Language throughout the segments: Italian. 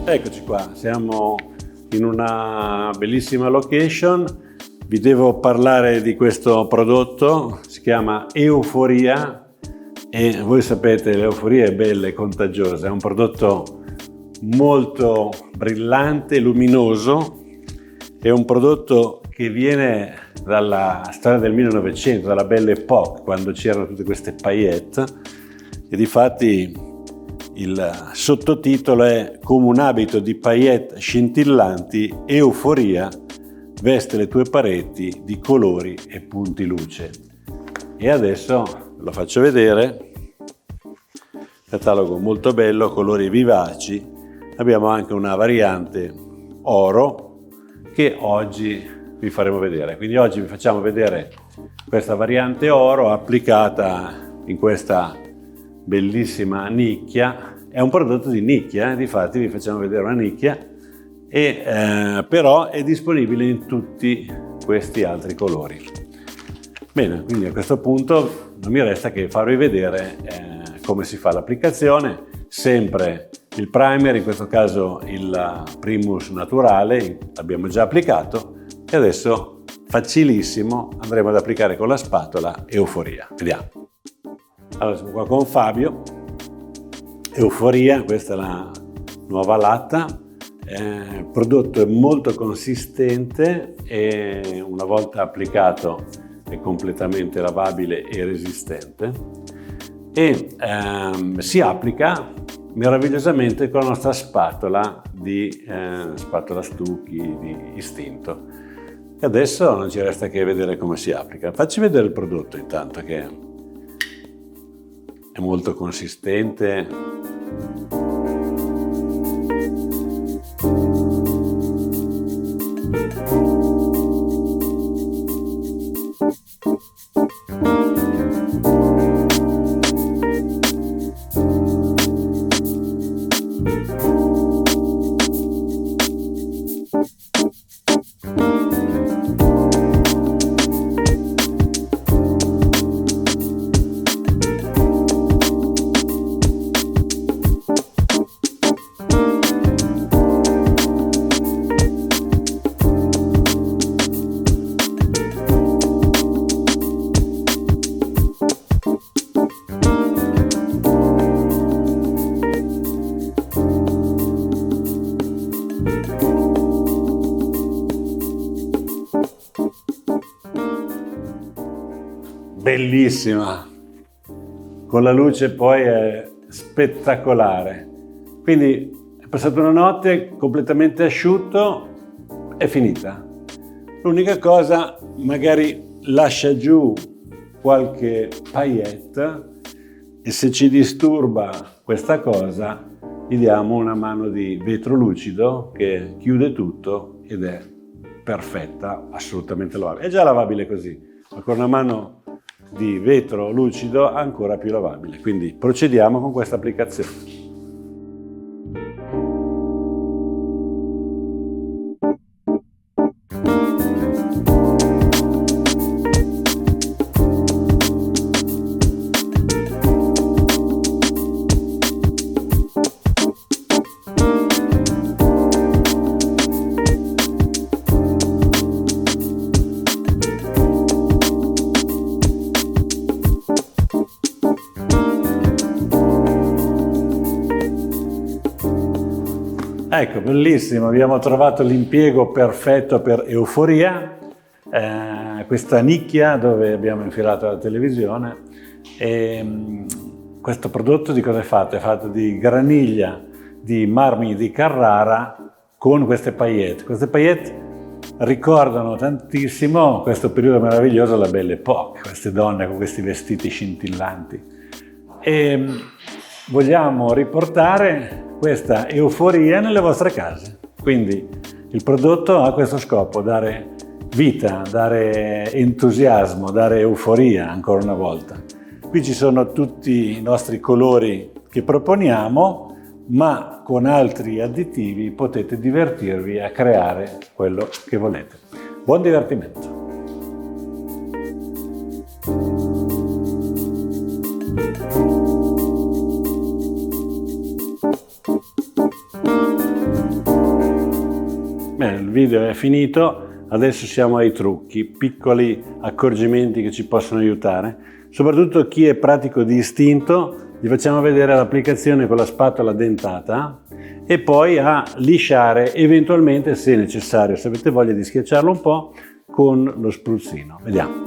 Eccoci qua, siamo in una bellissima location. Vi devo parlare di questo prodotto, si chiama Euforia e voi sapete l'euforia è bella e contagiosa, è un prodotto molto brillante, luminoso, è un prodotto che viene dalla storia del 1900, dalla Belle Époque, quando c'erano tutte queste paillette e difatti il sottotitolo è: come un abito di paillette scintillanti, Euforia veste le tue pareti di colori e punti luce. E adesso lo faccio vedere, catalogo molto bello, colori vivaci. Abbiamo anche una variante oro che oggi vi faremo vedere. Quindi oggi vi facciamo vedere questa variante oro applicata in questa bellissima nicchia. È un prodotto di nicchia, difatti vi facciamo vedere una nicchia, però è disponibile in tutti questi altri colori. Bene, quindi a questo punto non mi resta che farvi vedere come si fa l'applicazione. Sempre il primer, in questo caso il Primus naturale, l'abbiamo già applicato e adesso facilissimo andremo ad applicare con la spatola Euforia. Vediamo. Allora siamo qua con Fabio. Euforia, questa è la nuova latta. Il prodotto è molto consistente e una volta applicato è completamente lavabile e resistente e si applica meravigliosamente con la nostra spatola spatola stucchi di istinto. E adesso non ci resta che vedere come si applica. Facci vedere il prodotto intanto, che è molto consistente. Bellissima, con la luce poi è spettacolare. Quindi è passata una notte completamente asciutto, è finita. L'unica cosa, magari lascia giù qualche paillette e se ci disturba questa cosa gli diamo una mano di vetro lucido che chiude tutto ed è perfetta, assolutamente lavabile. È già lavabile così, ma con una mano di vetro lucido ancora più lavabile. Quindi procediamo con questa applicazione. Ecco, bellissimo, abbiamo trovato l'impiego perfetto per Euforia, questa nicchia dove abbiamo infilato la televisione. E questo prodotto di cosa è fatto? È fatto di graniglia di marmi di Carrara con queste paillette. Queste paillette ricordano tantissimo questo periodo meraviglioso della Belle Époque, queste donne con questi vestiti scintillanti. E vogliamo riportare questa euforia nelle vostre case. Quindi il prodotto ha questo scopo: dare vita, dare entusiasmo, dare euforia ancora una volta. Qui ci sono tutti i nostri colori che proponiamo, ma con altri additivi potete divertirvi a creare quello che volete. Buon divertimento! Bene, il video è finito, adesso siamo ai trucchi, piccoli accorgimenti che ci possono aiutare. Soprattutto chi è pratico di istinto, gli facciamo vedere l'applicazione con la spatola dentata e poi a lisciare eventualmente, se necessario, se avete voglia di schiacciarlo un po', con lo spruzzino. Vediamo.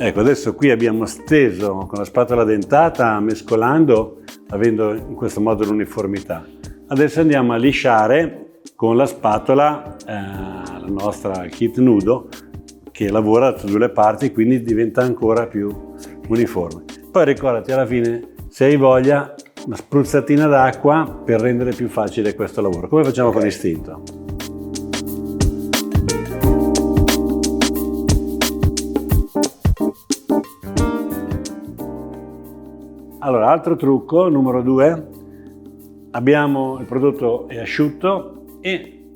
Ecco, adesso qui abbiamo steso con la spatola dentata, mescolando, avendo in questo modo l'uniformità. Adesso andiamo a lisciare con la spatola la nostra kit nudo, che lavora da tutte le parti, quindi diventa ancora più uniforme. Poi ricordati, alla fine, se hai voglia, una spruzzatina d'acqua per rendere più facile questo lavoro, come facciamo con istinto. Allora, altro trucco, numero 2, abbiamo il prodotto è asciutto e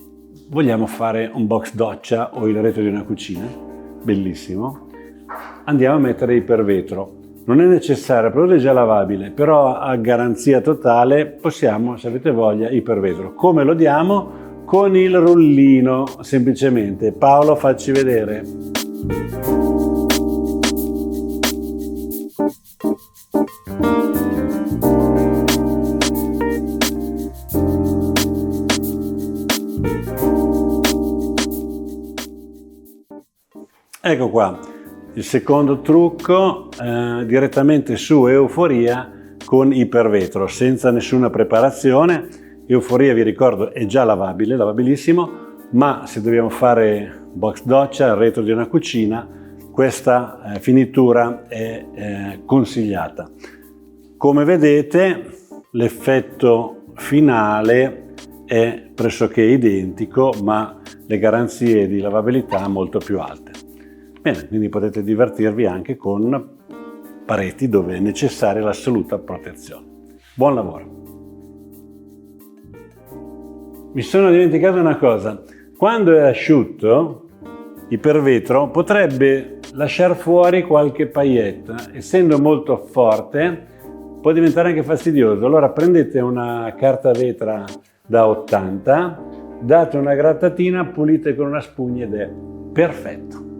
vogliamo fare un box doccia o il retro di una cucina, bellissimo. Andiamo a mettere ipervetro. Non è necessario, il prodotto è già lavabile, però a garanzia totale possiamo, se avete voglia, ipervetro. Come lo diamo? Con il rullino, semplicemente. Paolo, facci vedere. Ecco qua, il secondo trucco, direttamente su Euforia con ipervetro, senza nessuna preparazione. Euforia, vi ricordo, è già lavabile, lavabilissimo, ma se dobbiamo fare box doccia, il retro di una cucina, questa finitura è consigliata. Come vedete, l'effetto finale è pressoché identico, ma le garanzie di lavabilità molto più alte. Bene, quindi potete divertirvi anche con pareti dove è necessaria l'assoluta protezione. Buon lavoro! Mi sono dimenticato una cosa. Quando è asciutto, ipervetro potrebbe lasciare fuori qualche paillette. Essendo molto forte, può diventare anche fastidioso. Allora prendete una carta vetra da 80, date una grattatina, pulite con una spugna ed è perfetto.